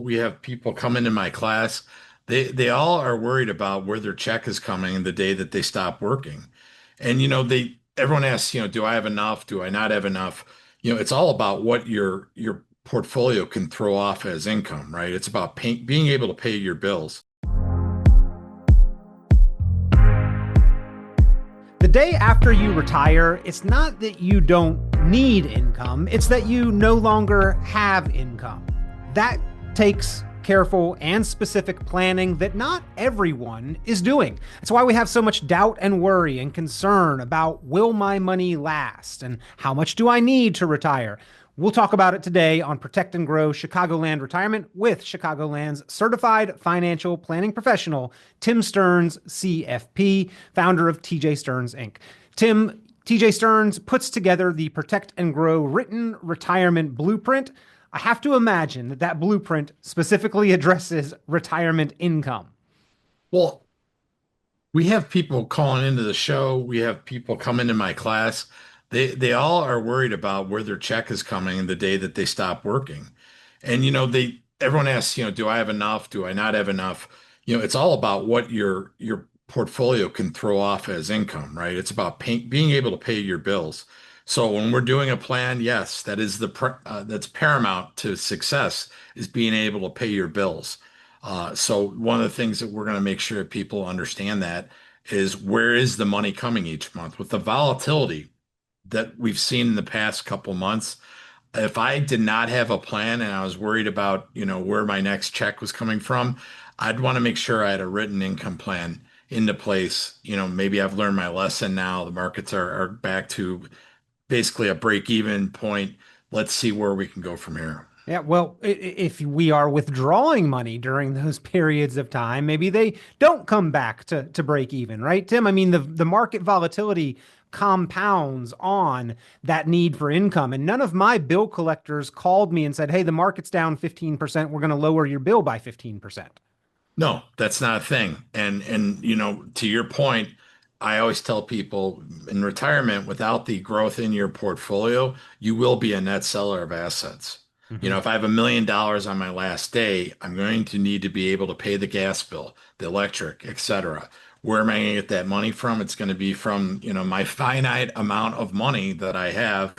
we have people come into my class. They all are worried about where their check is coming the day that they stop working. And they everyone asks, do I have enough? Do I not have enough? It's all about what your portfolio can throw off as income, right? It's about being able to pay your bills. The day after you retire, it's not that you don't need income, it's that you no longer have income. That takes careful and specific planning that not everyone is doing. That's why we have so much doubt and worry and concern about, will my money last and how much do I need to retire? We'll talk about it today on Protect and Grow Chicagoland Retirement with Chicagoland's certified financial planning professional, Tim Stearns, CFP, founder of TJ Stearns, Inc. Tim, TJ Stearns puts together the Protect and Grow written retirement blueprint. I have to imagine that that blueprint specifically addresses retirement income. Well, we have people calling into the show. We have people come into my class. They all are worried about where their check is coming the day that they stop working. And they everyone asks, do I have enough? Do I not have enough? It's all about what your portfolio can throw off as income, right? It's about being able to pay your bills. So when we're doing a plan, yes, that is that's paramount to success is being able to pay your bills. So one of the things that we're going to make sure people understand that is where is the money coming each month with the volatility that we've seen in the past couple months. If I did not have a plan and I was worried about, where my next check was coming from, I'd want to make sure I had a written income plan into place. Maybe I've learned my lesson now. The markets are back to basically a break-even point. Let's see where we can go from here. Yeah, well, if we are withdrawing money during those periods of time, maybe they don't come back to break even, right, Tim? I mean, the market volatility compounds on that need for income. And none of my bill collectors called me and said, hey, the market's down 15%. We're going to lower your bill by 15%. No, that's not a thing. And to your point, I always tell people in retirement, without the growth in your portfolio, you will be a net seller of assets. Mhm. If I have $1 million on my last day, I'm going to need to be able to pay the gas bill, the electric, etc. Where am I going to get that money from? It's going to be from, my finite amount of money that I have.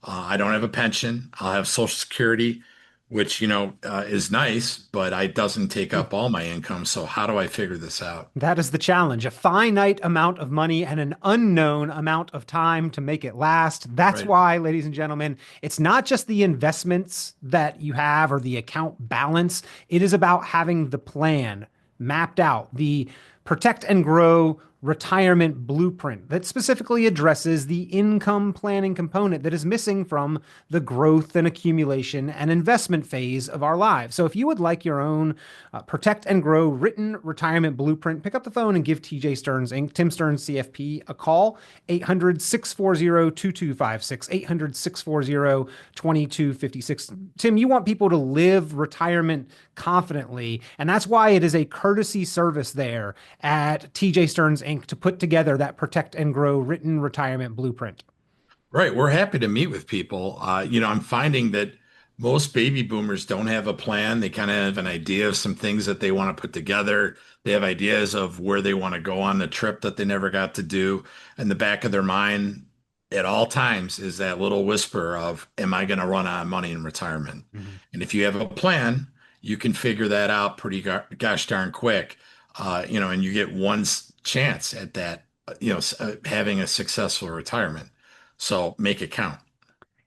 I don't have a pension. I'll have Social Security, which, is nice, but it doesn't take up all my income. So how do I figure this out? That is the challenge, a finite amount of money and an unknown amount of time to make it last. That's Right. why, ladies and gentlemen, it's not just the investments that you have or the account balance. It is about having the plan mapped out, the Protect and Grow retirement blueprint that specifically addresses the income planning component that is missing from the growth and accumulation and investment phase of our lives. So if you would like your own Protect and Grow written retirement blueprint, pick up the phone and give TJ Stearns Inc., Tim Stearns CFP, a call, 800-640-2256, 800-640-2256. Tim, you want people to live retirement confidently, and that's why it is a courtesy service there at TJ Stearns Inc. to put together that Protect and Grow written retirement blueprint. Right. We're happy to meet with people. I'm finding that most baby boomers don't have a plan. They kind of have an idea of some things that they want to put together. They have ideas of where they want to go on the trip that they never got to do. In the back of their mind at all times is that little whisper of, am I going to run out of money in retirement? Mhm. And if you have a plan, you can figure that out pretty gosh darn quick. And you get one chance at that, having a successful retirement. So make it count.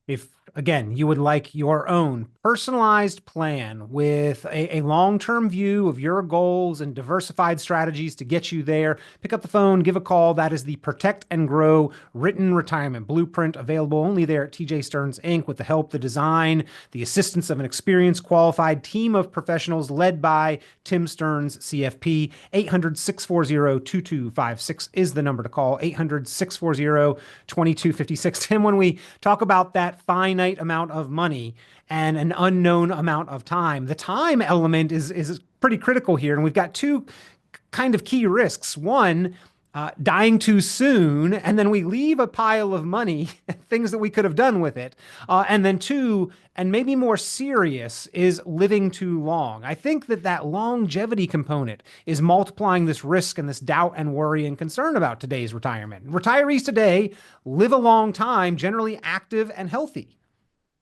If, again, you would like your own personalized plan with a long-term view of your goals and diversified strategies to get you there, pick up the phone, give a call. That is the Protect and Grow written retirement blueprint, available only there at TJ Stearns Inc. with the help, the design, the assistance of an experienced, qualified team of professionals led by Tim Stearns, CFP. 800-640-2256 is the number to call, 800-640-2256. Tim, when we talk about that finite amount of money and an unknown amount of time, the time element is pretty critical here. And we've got two kind of key risks. One, dying too soon, and then we leave a pile of money, things that we could have done with it. And then two, and maybe more serious, is living too long. I think that that longevity component is multiplying this risk and this doubt and worry and concern about today's retirement. Retirees today live a long time, generally active and healthy.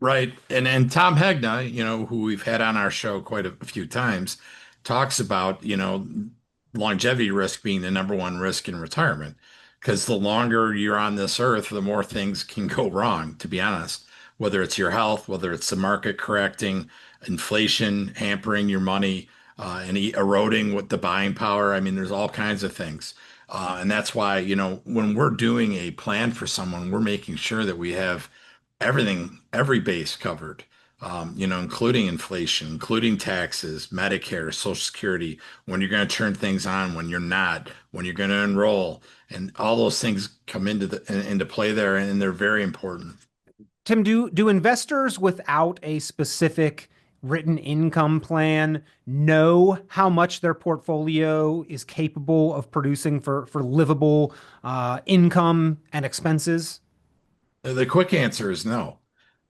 Right. And Tom Hegna, who we've had on our show quite a few times, talks about, longevity risk being the number one risk in retirement. Because the longer you're on this earth, the more things can go wrong, to be honest. Whether it's your health, whether it's the market correcting, inflation hampering your money, and eroding with the buying power. I mean, there's all kinds of things. And that's why, when we're doing a plan for someone, we're making sure that we have everything, every base covered, including inflation, including taxes, Medicare, Social Security, when you're going to turn things on, when you're not, when you're going to enroll, and all those things come into play there, and they're very important. Tim, do investors without a specific written income plan know how much their portfolio is capable of producing for livable income and expenses? The quick answer is no.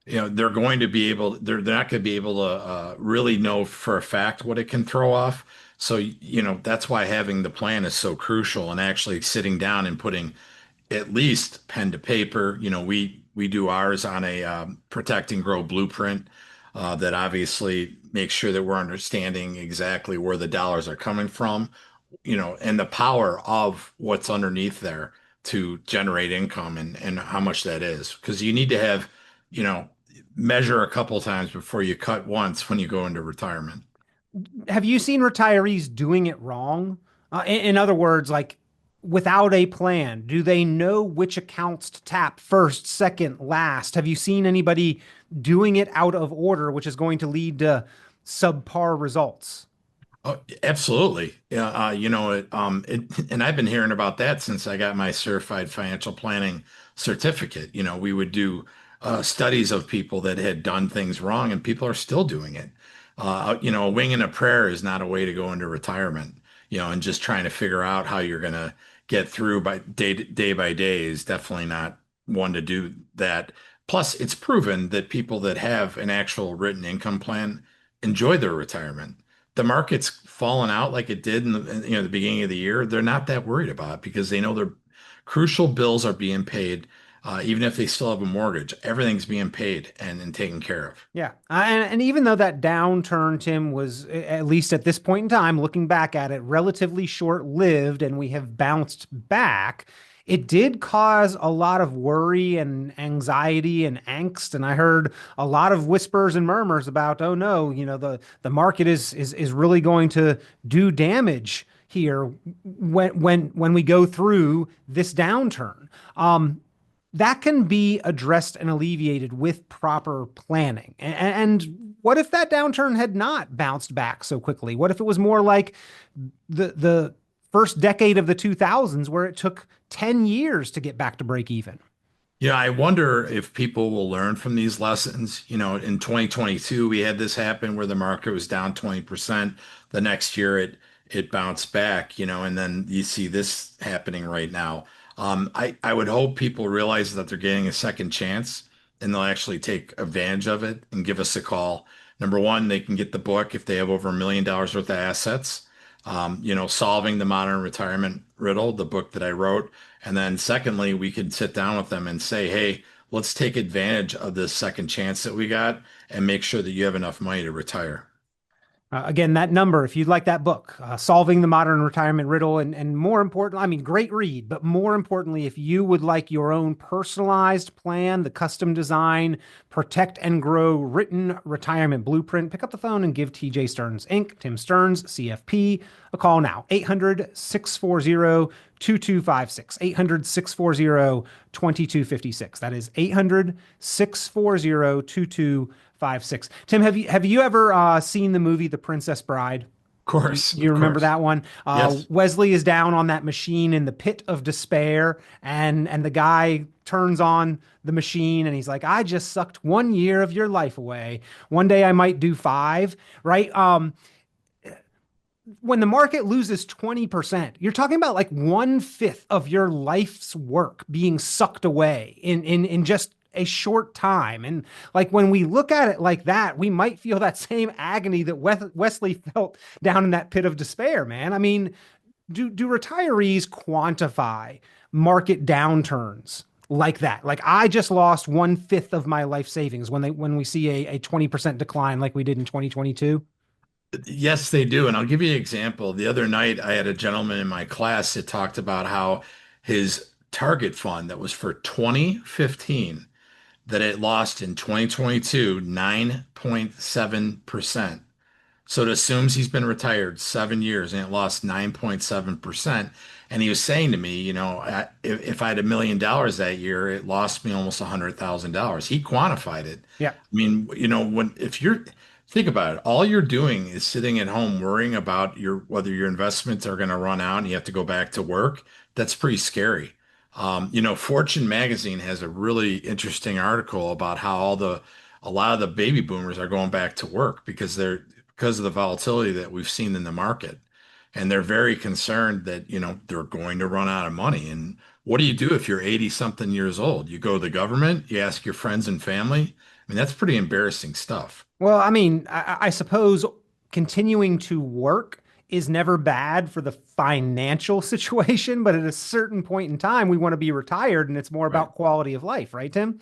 They're not going to be able to really know for a fact what it can throw off. So, that's why having the plan is so crucial, and actually sitting down and putting at least pen to paper. We do ours on a protect and grow blueprint that obviously makes sure that we're understanding exactly where the dollars are coming from, and the power of what's underneath there to generate income, and how much that is. Because you need to have, you know, measure a couple times before you cut once when you go into retirement. Have you seen retirees doing it wrong? In other words, like without a plan, do they know which accounts to tap first, second, last? Have you seen anybody doing it out of order, which is going to lead to subpar results? Oh, absolutely. Yeah, and I've been hearing about that since I got my certified financial planning certificate. We would do studies of people that had done things wrong, and people are still doing it. A wing and a prayer is not a way to go into retirement. And just trying to figure out how you're gonna get through day by day is definitely not one to do that. Plus, it's proven that people that have an actual written income plan enjoy their retirement. The market's fallen out like it did in the beginning of the year. They're not that worried about it because they know their crucial bills are being paid, even if they still have a mortgage. Everything's being paid and taken care of. Yeah. And even though that downturn, Tim, was, at least at this point in time, looking back at it, relatively short lived and we have bounced back, it did cause a lot of worry and anxiety and angst. And I heard a lot of whispers and murmurs about, oh no, the market is really going to do damage here when we go through this downturn. That can be addressed and alleviated with proper planning. And what if that downturn had not bounced back so quickly? What if it was more like the first decade of the 2000s, where it took 10 years to get back to break even? Yeah, I wonder if people will learn from these lessons. In 2022, we had this happen where the market was down 20%. The next year it bounced back, and then you see this happening right now. I would hope people realize that they're getting a second chance, and they'll actually take advantage of it and give us a call. Number one, they can get the book if they have over $1 million worth of assets. Solving the modern retirement riddle, the book that I wrote. And then secondly, we could sit down with them and say, hey, let's take advantage of this second chance that we got and make sure that you have enough money to retire. Again, that number, if you'd like that book, Solving the Modern Retirement Riddle, and more important, I mean, great read, but more importantly, if you would like your own personalized plan, the custom design, protect and grow written retirement blueprint, pick up the phone and give TJ Stearns Inc., Tim Stearns, CFP, a call now. 800-640-2256. 800-640-2256. That is 800-640-2256. 5, 6. Tim, have you ever seen the movie The Princess Bride? You Of remember course. that one? Yes. Wesley is down on that machine in the pit of despair, and the guy turns on the machine and he's like, "I just sucked 1 year of your life away. One day I might do 5." Right? when the market loses 20%, you're talking about like 1/5 of your life's work being sucked away in just a short time. And like when we look at it like that, we might feel that same agony that Wesley felt down in that pit of despair, man. I mean, do retirees quantify market downturns like that? Like I just lost 1/5 of my life savings when we see a 20% decline like we did in 2022. Yes, they do. And I'll give you an example. The other night, I had a gentleman in my class that talked about how his target fund that was for 2015, that it lost in 2022 9.7%. So it assumes he's been retired 7 years and it lost 9.7%. And he was saying to me, if I had $1 million that year, it lost me almost $100,000. He quantified it. Yeah. I mean, if you're, think about it, all you're doing is sitting at home worrying about whether your investments are going to run out and you have to go back to work. That's pretty scary. Fortune magazine has a really interesting article about how a lot of the baby boomers are going back to work because of the volatility that we've seen in the market. And they're very concerned that, they're going to run out of money. And what do you do if you're 80 something years old? You go to the government, you ask your friends and family. I mean, that's pretty embarrassing stuff. Well, I mean, I suppose continuing to work is never bad for the financial situation, but at a certain point in time, we want to be retired and it's more Right. about quality of life, right, Tim?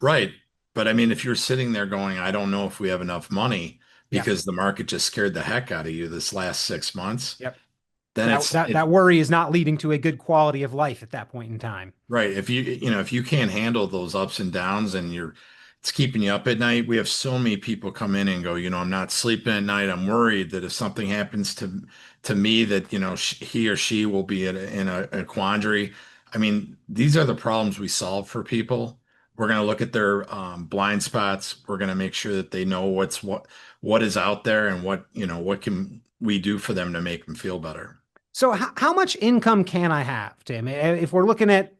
Right. But I mean, if you're sitting there going, I don't know if we have enough money Yeah. because the market just scared the heck out of you this last 6 months, Yep. then That worry is not leading to a good quality of life at that point in time. right. If you can't handle those ups and downs and it's keeping you up at night. We have so many people come in and go, I'm not sleeping at night. I'm worried that if something happens to me that, he or she will be in a quandary. I mean, these are the problems we solve for people. We're going to look at their blind spots. We're going to make sure that they know what is out there and what can we do for them to make them feel better. So how much income can I have, Tim? If we're looking at,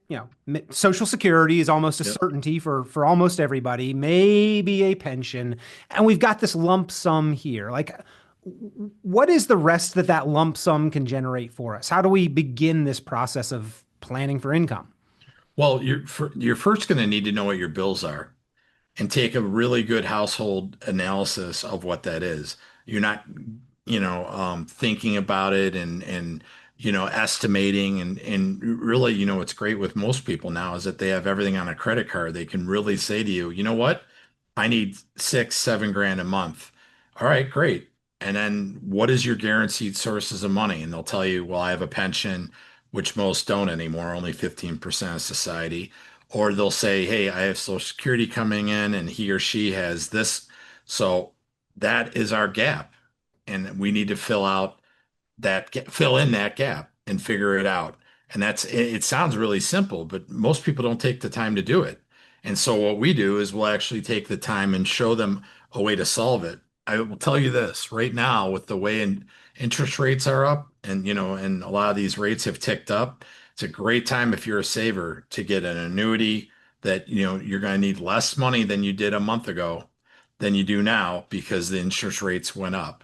Social Security is almost a Yep. certainty for almost everybody, maybe a pension, and we've got this lump sum here. Like, what is the rest that lump sum can generate for us? How do we begin this process of planning for income? Well, you're first going to need to know what your bills are and take a really good household analysis of what that is. You're not, thinking about it and estimating and really, what's great with most people now is that they have everything on a credit card. They can really say to you, you know what? I need 6, 7 grand a month. All right, great. And then what is your guaranteed sources of money? And they'll tell you, well, I have a pension, which most don't anymore, only 15% of society. Or they'll say, hey, I have Social Security coming in and he or she has this. So that is our gap. And we need to fill in that gap and figure it out. And it sounds really simple, but most people don't take the time to do it. And so what we do is we'll actually take the time and show them a way to solve it. I will tell you this right now with the way interest rates are up and a lot of these rates have ticked up. It's a great time if you're a saver to get an annuity that, you're going to need less money than you did a month ago than you do now because the interest rates went up,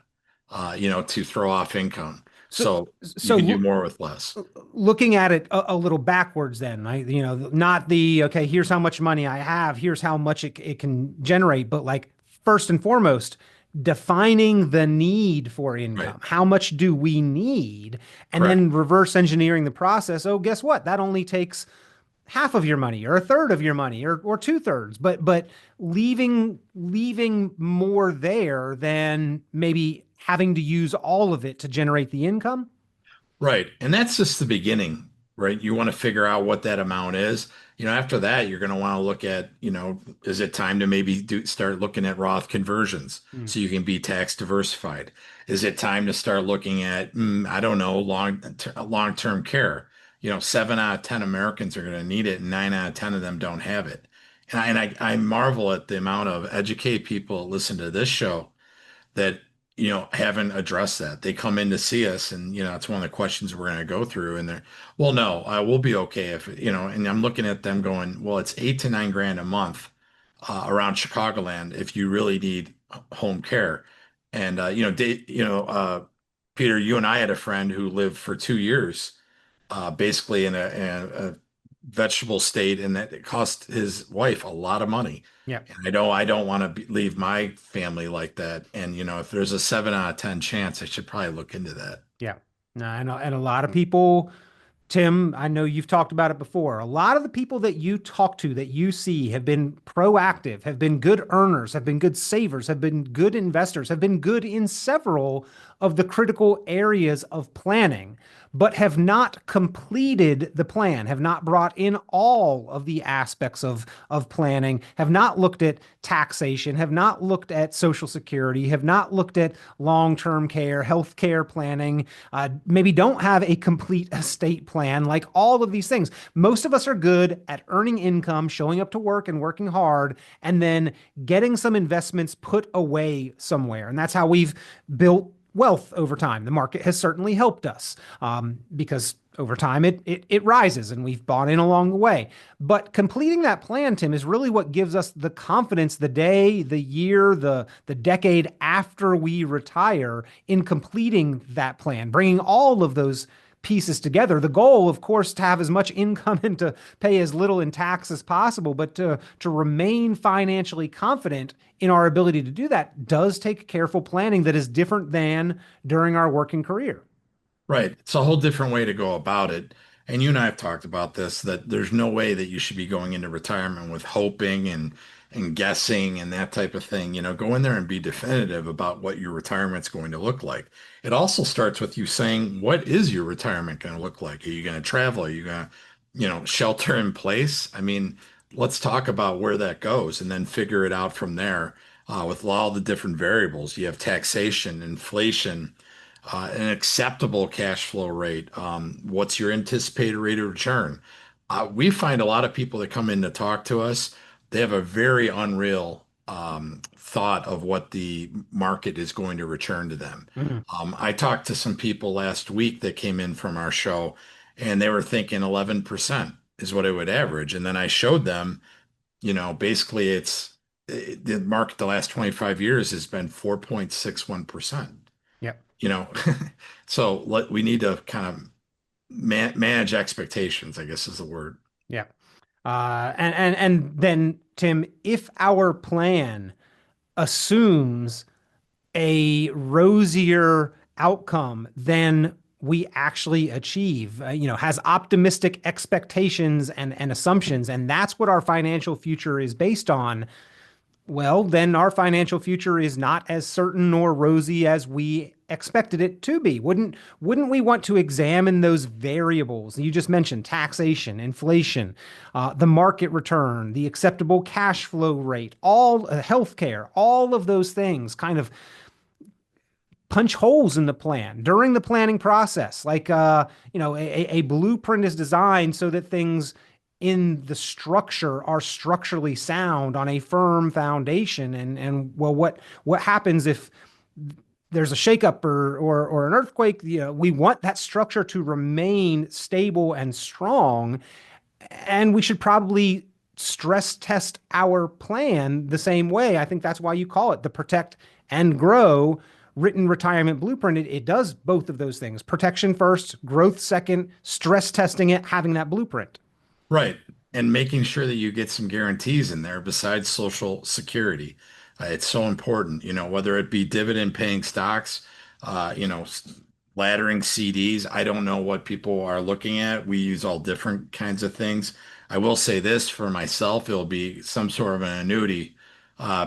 to throw off income. So, So you so can do more with less. looking at it a little backwards, then, not the okay, here's how much money I have, here's how much it can generate, but like first and foremost, defining the need for Right. income. How much do we need? And Correct. then reverse engineering the process. Oh, guess what? That only takes half of your money or a third of your money or two-thirds, but leaving more there than maybe having to use all of it to generate the income. Right. And that's just the beginning, right? You want to figure out what that amount is. After that, you're going to want to look at, is it time to maybe start looking at Roth conversions Mm. so you can be tax diversified? Is it time to start looking at, I don't know, long-term care? 7 out of 10 Americans are going to need it, and 9 out of 10 of them don't have it. And I marvel at the amount of educated people that listen to this show that haven't addressed that. They come in to see us, and it's one of the questions we're going to go through. And they're, well, no, I will be okay if And I'm looking at them going, well, it's 8 to 9 grand a month around Chicagoland if you really need home care. And Peter, you and I had a friend who lived for 2 years, basically in a vegetable state, and that it cost his wife a lot of money. Yeah. And I don't want to leave my family like that. And if there's a 7 out of 10 chance, I should probably look into that. Yeah. No, and a lot of people, Tim, I know you've talked about it before. A lot of the people that you talk to, that you see, have been proactive, have been good earners, have been good savers, have been good investors, have been good in several of the critical areas of planning, but have not completed the plan, have not brought in all of the aspects of planning, have not looked at taxation, have not looked at social security, have not looked at long-term care, health care planning, maybe don't have a complete estate plan, like all of these things. Most of us are good at earning income, showing up to work and working hard, and then getting some investments put away somewhere. And that's how we've built wealth over time. The market has certainly helped us because over time it rises and we've bought in along the way. But completing that plan, Tim, is really what gives us the confidence the day, the year, the decade after we retire in completing that plan, bringing all of those pieces together. The goal, of course, to have as much income and to pay as little in tax as possible, but to remain financially confident in our ability to do that does take careful planning that is different than during our working career. Right. It's a whole different way to go about it. And you and I have talked about this, that there's no way that you should be going into retirement with hoping and guessing and that type of thing. Go in there and be definitive about what your retirement's going to look like. It also starts with you saying, what is your retirement going to look like? Are you going to travel? Are you going to, shelter in place? I mean, let's talk about where that goes and then figure it out from there, with all the different variables. You have taxation, inflation, an acceptable cash flow rate. What's your anticipated rate of return? We find a lot of people that come in to talk to us, they have a very unreal thought of what the market is going to return to them. Mhm. I talked to some people last week that came in from our show, and they were thinking 11% is what it would average. And then I showed them, basically the market the last 25 years has been 4.61%. Yep. you know so we need to kind of manage expectations, I guess is the word. Yep. And then, Tim, if our plan assumes a rosier outcome than we actually achieve, has optimistic expectations and assumptions, and that's what our financial future is based on, well, then our financial future is not as certain or rosy as we expected it to be. Wouldn't we want to examine those variables? You just mentioned taxation, inflation, the market return, the acceptable cash flow rate, all healthcare, all of those things kind of punch holes in the plan during the planning process. Like, a blueprint is designed so that things in the structure are structurally sound on a firm foundation. And well, what happens if there's a shakeup or an earthquake? We want that structure to remain stable and strong, and we should probably stress test our plan the same way. I think that's why you call it the protect and grow written retirement blueprint. It does both of those things: protection first, growth second, stress testing it, having that blueprint. Right. And making sure that you get some guarantees in there besides Social Security. It's so important, whether it be dividend paying stocks, laddering CDs. I don't know what people are looking at. We use all different kinds of things. I will say this for myself, it'll be some sort of an annuity,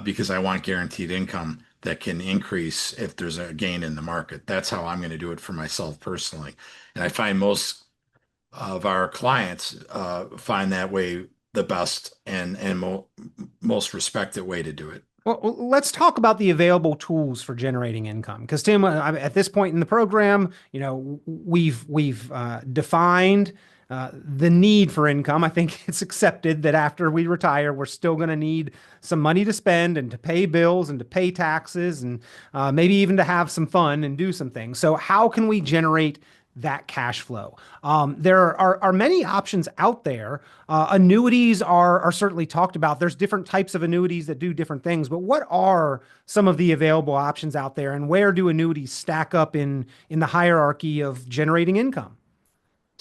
because I want guaranteed income that can increase if there's a gain in the market. That's how I'm going to do it for myself personally. And I find most of our clients find that way the best and most respected way to do it. Well, let's talk about the available tools for generating income. Because Tim, at this point in the program, we've defined the need for income. I think it's accepted that after we retire, we're still going to need some money to spend and to pay bills and to pay taxes and maybe even to have some fun and do some things. So, how can we generate that cash flow. There are many options out there. Annuities are certainly talked about. There's different types of annuities that do different things, but what are some of the available options out there, and where do annuities stack up in the hierarchy of generating income?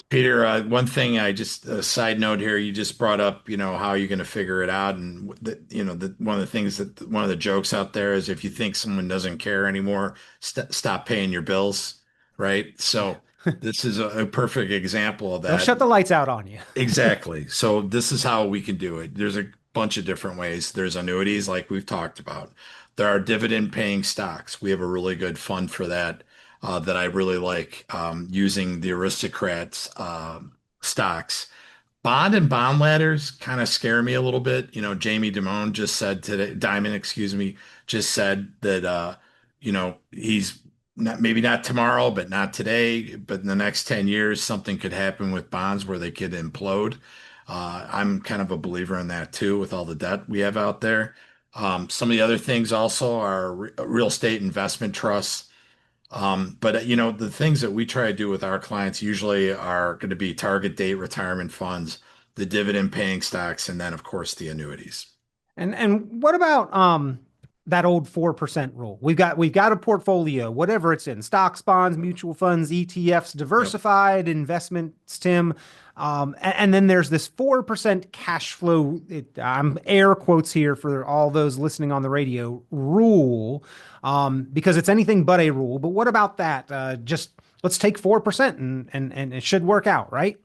Peter, one thing I just a side note here, you just brought up, how you're going to figure it out, and one of the things that one of the jokes out there is if you think someone doesn't care anymore, stop paying your bills, right? So this is a perfect example of They'll that. shut the lights out on you. Exactly. So this is how we can do it. There's a bunch of different ways. There's annuities, like we've talked about. There are dividend paying stocks. We have a really good fund for that that I really like using the aristocrats stocks. Bond and bond ladders kind of scare me a little bit. Jamie Dimon just said today, Diamond, excuse me, just said that he's not, maybe not tomorrow, but not today, but in the next 10 years, something could happen with bonds where they could implode. I'm kind of a believer in that too, with all the debt we have out there. Some of the other things also are real estate investment trusts. But the things that we try to do with our clients usually are going to be target date retirement funds, the dividend paying stocks, and then of course the annuities. And what about that old 4% rule? We've got a portfolio, whatever it's in, stocks, bonds, mutual funds, ETFs, Yep. diversified investments, Tim. And then there's this 4% cash flow. I'm air quotes here for all those listening on the radio rule, because it's anything but a rule. But what about that? Just let's take 4% and it should work out, right?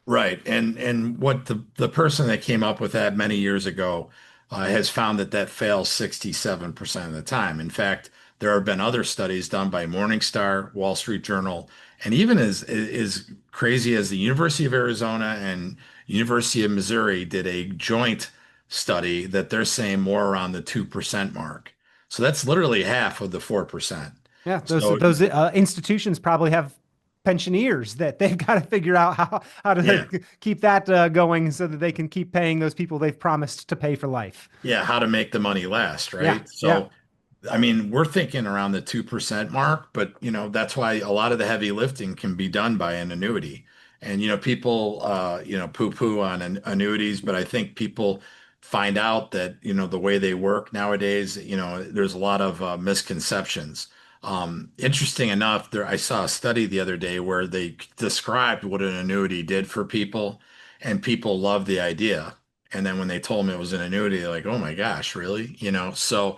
Right. And what the person that came up with that many years ago has found that that fails 67% of the time. In fact, there have been other studies done by Morningstar, Wall Street Journal, and even as crazy as the University of Arizona and University of Missouri did a joint study that they're saying more around the 2% mark. So that's literally half of the 4%. Yeah, those So those institutions probably have pensioners that they've got to figure out how yeah. to keep that going so that they can keep paying those people they've promised to pay for life. Yeah, how to make the money last, Yeah, right? yeah. So, I mean, we're thinking around the 2% mark, but that's why a lot of the heavy lifting can be done by an annuity. And people poo-poo on annuities, but I think people find out that, the way they work nowadays, there's a lot of misconceptions. Interesting enough, I saw a study the other day where they described what an annuity did for people, and people loved the idea. And then when they told me it was an annuity, they're like, oh my gosh, really? So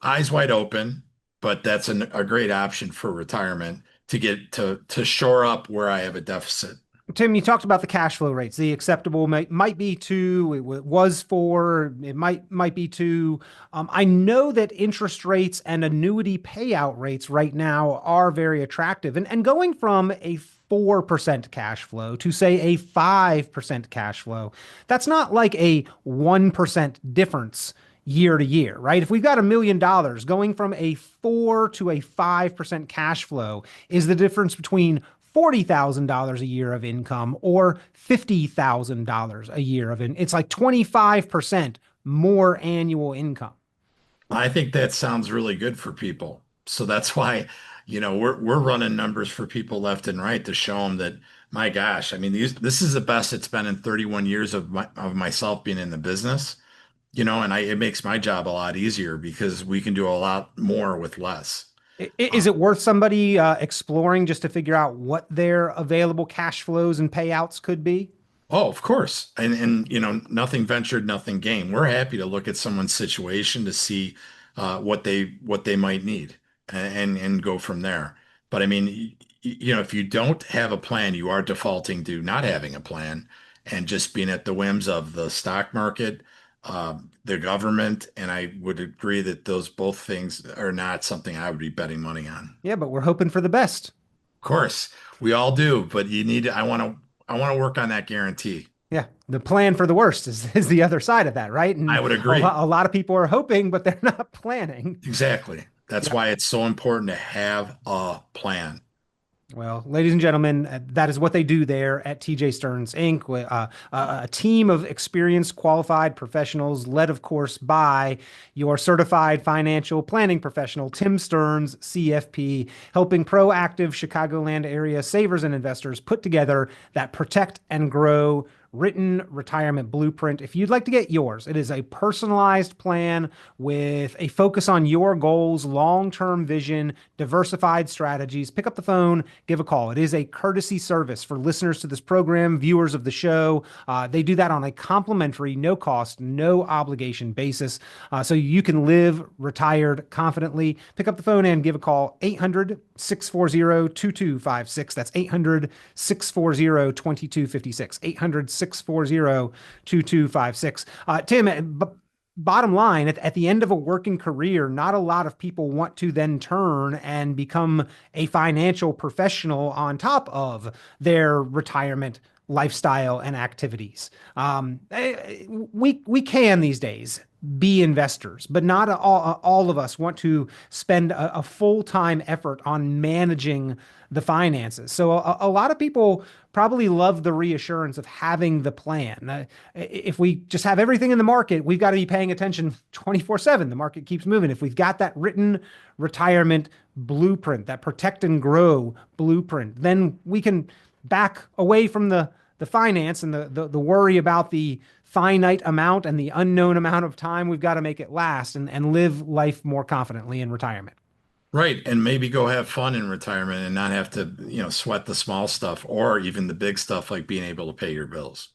eyes wide open, but that's a great option for retirement to get to shore up where I have a deficit. Tim, you talked about the cash flow rates. The acceptable might be two. Was four. It might be two. I know that interest rates and annuity payout rates right now are very attractive, and going from a 4% cash flow to say a 5% cash flow, that's not like a 1% difference year to year, right? If we've got $1 million, going from a 4 to a 5% cash flow is the difference between $40,000 a year of income or $50,000 a year of it. It's like 25% more annual income. I think that sounds really good for people. So that's why, we're running numbers for people left and right to show them that, my gosh, I mean, this is the best it's been in 31 years of myself being in the business. And it makes my job a lot easier because we can do a lot more with less. Is it worth somebody exploring just to figure out what their available cash flows and payouts could be? Oh, of course. And nothing ventured, nothing gained. We're happy to look at someone's situation to see what they might need and go from there. But I mean, if you don't have a plan, you are defaulting to not having a plan and just being at the whims of the stock market, the government, and I would agree that those both things are not something I would be betting money on. Yeah, but we're hoping for the best. Of course, we all do, but I want to work on that guarantee. Yeah, the plan for the worst is the other side of that, right? I And would a, agree. lo- a lot of people are hoping, but they're not planning. Exactly. That's Yeah. why it's so important to have a plan. Well, ladies and gentlemen, that is what they do there at TJ Stearns Inc. A team of experienced, qualified professionals, led, of course, by your certified financial planning professional, Tim Stearns, CFP, helping proactive Chicagoland area savers and investors put together that protect and grow written retirement blueprint. If you'd like to get yours, it is a personalized plan with a focus on your goals, long-term vision, diversified strategies. Pick up the phone, give a call. It is a courtesy service for listeners to this program, viewers of the show. They do that on a complimentary, no cost, no obligation basis. So you can live retired confidently. Pick up the phone and give a call, 800-640-2256. That's 800-640-2256. 800-640-2256. Tim, bottom line, at the end of a working career, not a lot of people want to then turn and become a financial professional on top of their retirement lifestyle and activities. We can these days be investors, but not all of us want to spend a full-time effort on managing the finances. So a lot of people probably love the reassurance of having the plan. If we just have everything in the market, we've got to be paying attention 24/7. The market keeps moving. If we've got that written retirement blueprint, that protect and grow blueprint, then we can back away from the finance and the worry about the finite amount and the unknown amount of time we've got to make it last and live life more confidently in retirement. Right. And maybe go have fun in retirement and not have to, sweat the small stuff or even the big stuff like being able to pay your bills.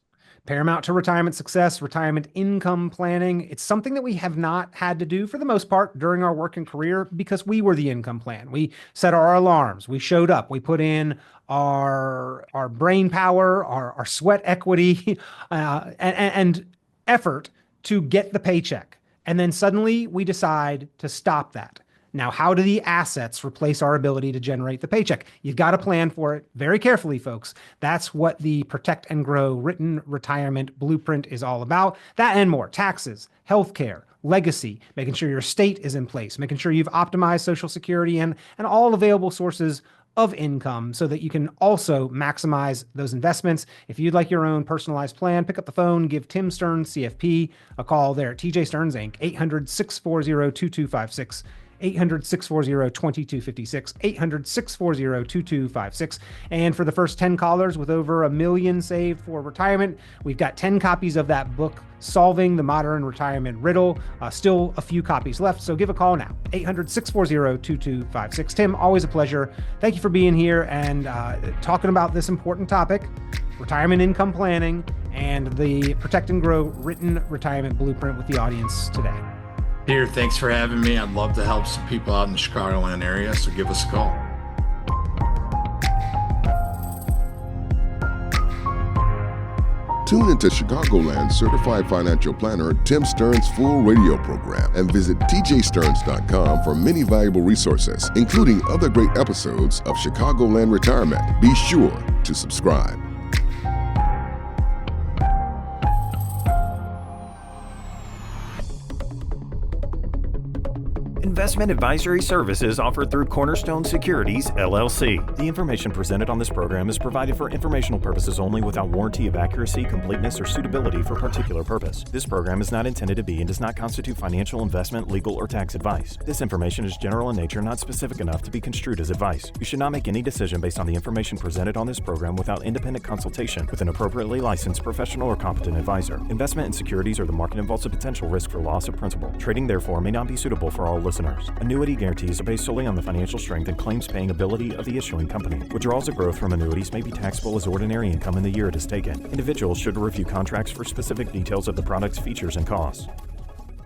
Paramount to retirement success, retirement income planning. It's something that we have not had to do for the most part during our working career because we were the income plan. We set our alarms. We showed up. We put in our brain power, our sweat equity, and effort to get the paycheck. And then suddenly we decide to stop that. Now, how do the assets replace our ability to generate the paycheck? You've got to plan for it very carefully, folks. That's what the Protect and Grow written retirement blueprint is all about. That and more. Taxes, healthcare, legacy, making sure your estate is in place, making sure you've optimized Social Security and all available sources of income so that you can also maximize those investments. If you'd like your own personalized plan, pick up the phone, give Tim Stearns, CFP, a call there at TJ Stearns Inc., 800-640-2256. 800-640-2256, 800-640-2256. And for the first 10 callers with over $1 million saved for retirement, we've got 10 copies of that book, Solving the Modern Retirement Riddle. Still a few copies left, so give a call now, 800-640-2256. Tim, always a pleasure. Thank you for being here and talking about this important topic, retirement income planning, and the Protect and Grow written retirement blueprint with the audience today. Peter, thanks for having me. I'd love to help some people out in the Chicagoland area, so give us a call. Tune into Chicagoland certified financial planner Tim Stearns' full radio program and visit tjstearns.com for many valuable resources, including other great episodes of Chicagoland Retirement. Be sure to subscribe. Investment advisory services offered through Cornerstone Securities, LLC. The information presented on this program is provided for informational purposes only without warranty of accuracy, completeness, or suitability for particular purpose. This program is not intended to be and does not constitute financial, investment, legal, or tax advice. This information is general in nature, not specific enough to be construed as advice. You should not make any decision based on the information presented on this program without independent consultation with an appropriately licensed professional or competent advisor. Investment in securities or the market involves a potential risk for loss of principal. Trading, therefore, may not be suitable for all listeners. Annuity guarantees are based solely on the financial strength and claims-paying ability of the issuing company. Withdrawals or growth from annuities may be taxable as ordinary income in the year it is taken. Individuals should review contracts for specific details of the product's features and costs.